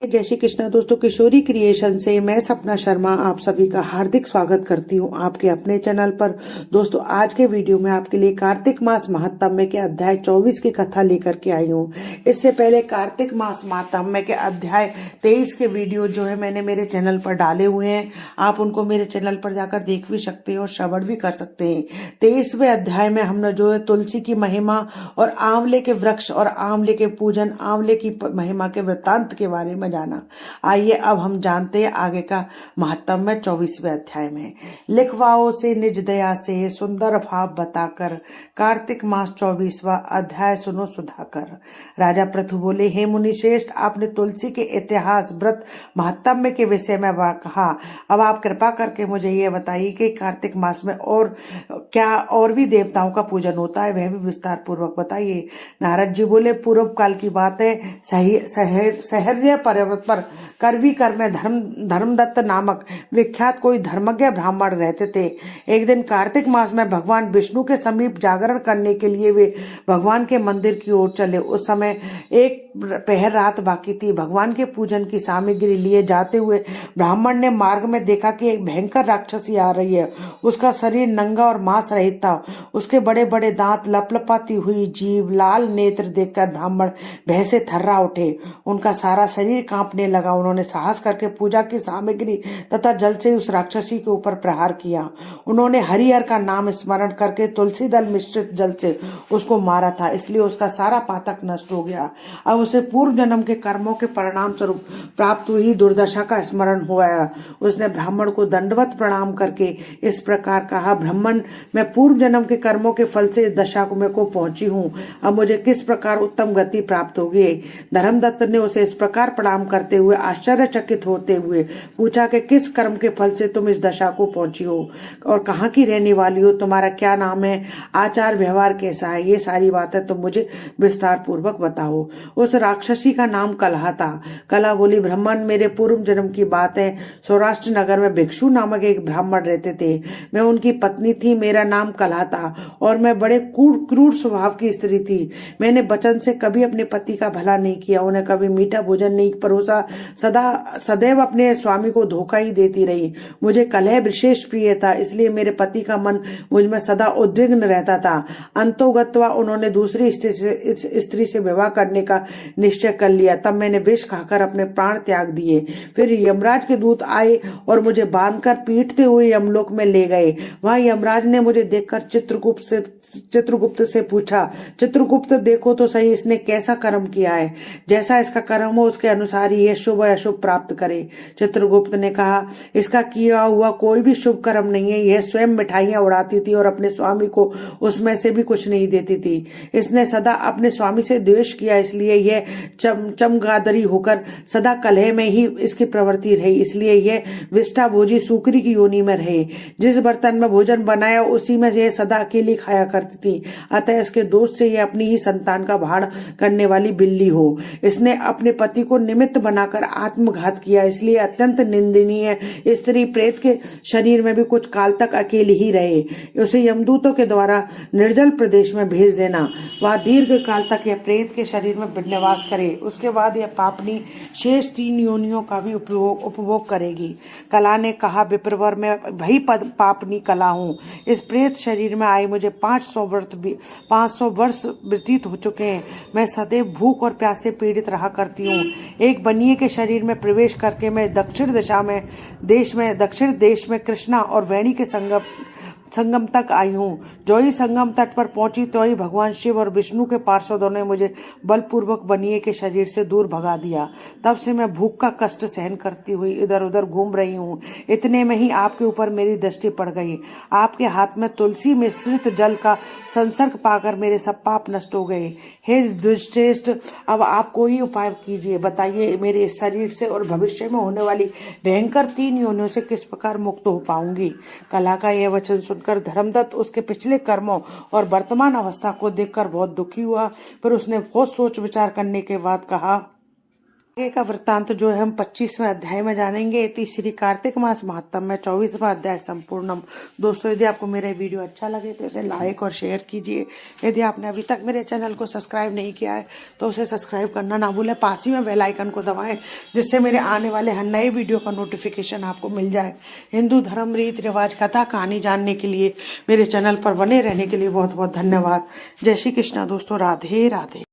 जय श्री कृष्णा दोस्तों, किशोरी क्रिएशन से मैं सपना शर्मा आप सभी का हार्दिक स्वागत करती हूँ आपके अपने चैनल पर। दोस्तों, आज के वीडियो में आपके लिए कार्तिक मास महात्म्य के अध्याय 24 की कथा लेकर के आई हूँ। इससे पहले कार्तिक मास महात्म्य के अध्याय 23 के वीडियो जो है मैंने मेरे चैनल पर डाले हुए हैं। आप उनको मेरे चैनल पर जाकर देख भी सकते हैं और श्रवण भी कर सकते हैं। 23वें अध्याय में हमने जो है तुलसी की महिमा और आंवले के वृक्ष और आंवले के पूजन, आंवले की महिमा के वृत्तांत के बारे में जाना। आइए अब हम जानते हैं आगे का महात्म्य 24वें अध्याय में। लिखवाओ से निज दया से सुंदर भाव बताकर कार्तिक मास 24वां अध्याय सुनो सुधाकर। राजा पृथु बोले, हे मुनि श्रेष्ठ, आपने तुलसी के इतिहास, व्रत, महात्म्य के विषय में कहा। अब आप कृपा करके मुझे यह बताइए कि कार्तिक मास में और क्या और भी देवताओं का पूजन होता है, वह भी विस्तार पूर्वक बताइए। नारद जी बोले, पूर्व काल की बात है, सहर्य पर्वत पर करवी कर में धर्मदत्त नामक विख्यात कोई धर्मज्ञ ब्राह्मण रहते थे। एक दिन कार्तिक मास में भगवान विष्णु के समीप जागरण करने के लिए वे भगवान के मंदिर की ओर चले। उस समय एक पहर रात बाकी थी। भगवान के पूजन की सामग्री लिए जाते हुए ब्राह्मण ने मार्ग में देखा कि एक भयंकर राक्षसी आ रही है। उसका शरीर नंगा और मांस रहित था। उसके बड़े बड़े दांत, लपलपाती हुई जीभ, लाल नेत्र देखकर ब्राह्मण भय से थर्रा उठे। उनका सारा शरीर कांपने लगा। उन्होंने साहस करके पूजा की सामग्री तथा जल से उस राक्षसी के ऊपर प्रहार किया। उन्होंने हरिहर का नाम स्मरण करके तुलसी दल मिश्रित जल से उसको मारा था, इसलिए उसका सारा पातक नष्ट हो गया। अब उसे पूर्व जन्म के कर्मों के परिणाम स्वरूप प्राप्त हुई दुर्दशा का स्मरण हुआ। उसने ब्राह्मण को दंडवत प्रणाम करके इस प्रकार कहा, ब्राह्मण, मैं पूर्व जन्म के कर्मों के फल से इस दशा को पहुंची हूँ। अब मुझे किस प्रकार उत्तम गति प्राप्त होगी। धर्मदत्त ने उसे इस प्रकार प्रणाम करते हुए आश्चर्यचकित होते हुए पूछा कि किस कर्म के फल से तुम इस दशा को पहुंची हो और कहाँ की रहने वाली हो, तुम्हारा क्या नाम है, आचार व्यवहार कैसा है, ये सारी बातें तुम मुझे विस्तार पूर्वक बताओ। उस राक्षसी का नाम कलहा था। कलहा बोली, ब्राह्मण, मेरे पूर्व जन्म की बात है। सौराष्ट्र नगर में भिक्षु नामक एक ब्राह्मण रहते थे। मैं उनकी पत्नी थी। मेरा नाम कलहा था और मैं बड़े क्रूर स्वभाव की स्त्री थी। मैंने वचन से कभी अपने पति का भला नहीं किया, उन्हें कभी मीठा भोजन नहीं परोसा, सदैव अपने स्वामी को धोखा ही देती रही। मुझे कलह विशेष प्रिय था, इसलिए मेरे पति का मन मुझ में सदा उद्विग्न रहता था। अंतोगत्वा उन्होंने दूसरी स्त्री से विवाह करने का निश्चय कर लिया। तब मैंने विष खाकर अपने प्राण त्याग दिए। फिर यमराज के दूत आए और मुझे बांधकर पीटते हुए यमलोक में ले गए। वहां यमराज ने मुझे देखकर चित्रगुप्त से पूछा, चित्रगुप्त, देखो तो सही इसने कैसा कर्म किया है। जैसा इसका कर्म हो उसके अनुसार ही यह शुभ या अशुभ प्राप्त करे। चित्रगुप्त ने कहा, इसका किया हुआ कोई भी शुभ कर्म नहीं है। यह स्वयं मिठाइयां उड़ाती थी और अपने स्वामी को उसमें से भी कुछ नहीं देती थी। इसने सदा अपने स्वामी से द्वेष किया, इसलिए यह चमगादड़ी होकर सदा कलह में ही इसकी प्रवृत्ति रही। इसलिए यह विष्ठा भोजी सूकरी की योनि में रहे। जिस बर्तन में भोजन बनाया उसी में यह सदा अकेली खाया करती थी। अतः इसके दोष से यह अपनी ही संतान का भाड़ करने वाली बिल्ली हो। इसने अपने पति को निमित्त बनाकर आत्मघात किया, इसलिए अत्यंत निंदनीय। स्त्री प्रेत के शरीर में भी कुछ काल तक अकेली ही रहे। उसे यमदूतों के द्वारा निर्जल प्रदेश में भेज देना। वह दीर्घ काल तक यह प्रेत के शरीर में निवास करे। उसके बाद यह पापनी शेष 3 योनियों का भी उपभोग करेगी। कला ने कहा, विप्रवर, मैं वही पापनी कला हूँ। इस प्रेत शरीर में आए मुझे 500 वर्ष व्यतीत हो चुके हैं। मैं सदैव भूख और प्यास से पीड़ित रहा करती हूँ। एक बनिए के शरीर में प्रवेश करके मैं दक्षिण देश में कृष्णा और वेणी के संगम तक आई हूँ। जो ही संगम तट पर पहुंची तो ही भगवान शिव और विष्णु के पार्षदों ने मुझे बलपूर्वक बनिए के शरीर से दूर भगा दिया। तब से मैं भूख का कष्ट सहन करती हुई इधर उधर घूम रही हूँ। इतने में ही आपके ऊपर मेरी दृष्टि पड़ गई। आपके हाथ में तुलसी मिश्रित जल का संसर्ग पाकर मेरे सब पाप नष्ट हो गए। हे दुष्टेष्ट, अब आप कोई उपाय कीजिए। बताइए, मेरे इस शरीर से और भविष्य में होने वाली भयंकर 3 योनियों से किस प्रकार मुक्त हो पाऊंगी। कला का यह वचन सुनकर धर्मदत्त उसके पिछले कर्मों और वर्तमान अवस्था को देखकर बहुत दुखी हुआ। फिर उसने बहुत सोच विचार करने के बाद कहा, आगे का वृत्तांत जो है हम 25वें अध्याय में जानेंगे। तीसरी कार्तिक मास महात्म में 24वां अध्याय संपूर्णम। दोस्तों, यदि आपको मेरा वीडियो अच्छा लगे तो इसे लाइक और शेयर कीजिए। यदि आपने अभी तक मेरे चैनल को सब्सक्राइब नहीं किया है तो उसे सब्सक्राइब करना ना भूलें। पास ही में बेल आइकन को दबाएं जिससे मेरे आने वाले हर नए वीडियो का नोटिफिकेशन आपको मिल जाए। हिंदू धर्म, रीति रिवाज, कथा कहानी जानने के लिए मेरे चैनल पर बने रहने के लिए बहुत बहुत धन्यवाद। जय श्री कृष्णा दोस्तों, राधे राधे।